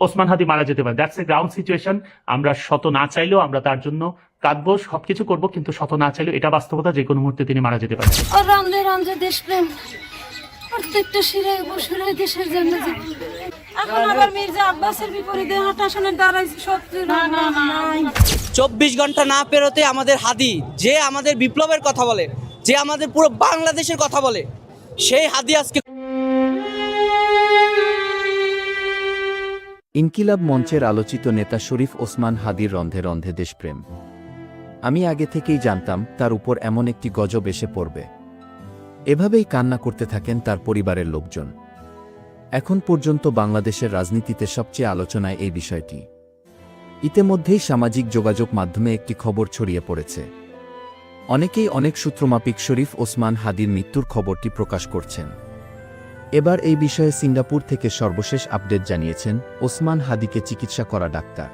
ওসমান হাদি মারা যেতে পারে। That's a ground situation. আমরা শত না চাইলেও আমরা তার জন্য কাঁদবো, সবকিছু করবো, কিন্তু শত না চাইলেও এটা বাস্তবতা, যে কোনো মুহূর্তে তিনি মারা যেতে পারেন। দেশপ্রেম প্রত্যেকটা শিরায় বসুরায় দেশের জন্য জীবন দেবে। এখন আবার মির্জা আব্বাসের বিপরীতে হাঁটাশনের দাঁড়াইছে সত্যি নাই। 24 ঘন্টা না পেরোতে আমাদের হাদি, যে আমাদের বিপ্লবের কথা বলে, যে আমাদের পুরো বাংলাদেশের কথা বলে, সেই হাদি আজকে। ইনকিলাব মঞ্চের আলোচিত নেতা শরীফ ওসমান হাদির রন্ধে রন্ধে দেশপ্রেম। আমি আগে থেকেই জানতাম তার উপর এমন একটি গজব এসে পড়বে। এভাবেই কান্না করতে থাকেন তার পরিবারের লোকজন। এখন পর্যন্ত বাংলাদেশের রাজনীতিতে সবচেয়ে আলোচনায় এই বিষয়টি। ইতিমধ্যেই সামাজিক যোগাযোগ মাধ্যমে একটি খবর ছড়িয়ে পড়েছে। অনেকেই অনেক সূত্রমাফিক শরীফ ওসমান হাদির মৃত্যুর খবরটি প্রকাশ করছেন। এবার এই বিষয়ে সিঙ্গাপুর থেকে সর্বশেষ আপডেট জানিয়েছেন ওসমান হাদিকে চিকিৎসা করা ডাক্তার।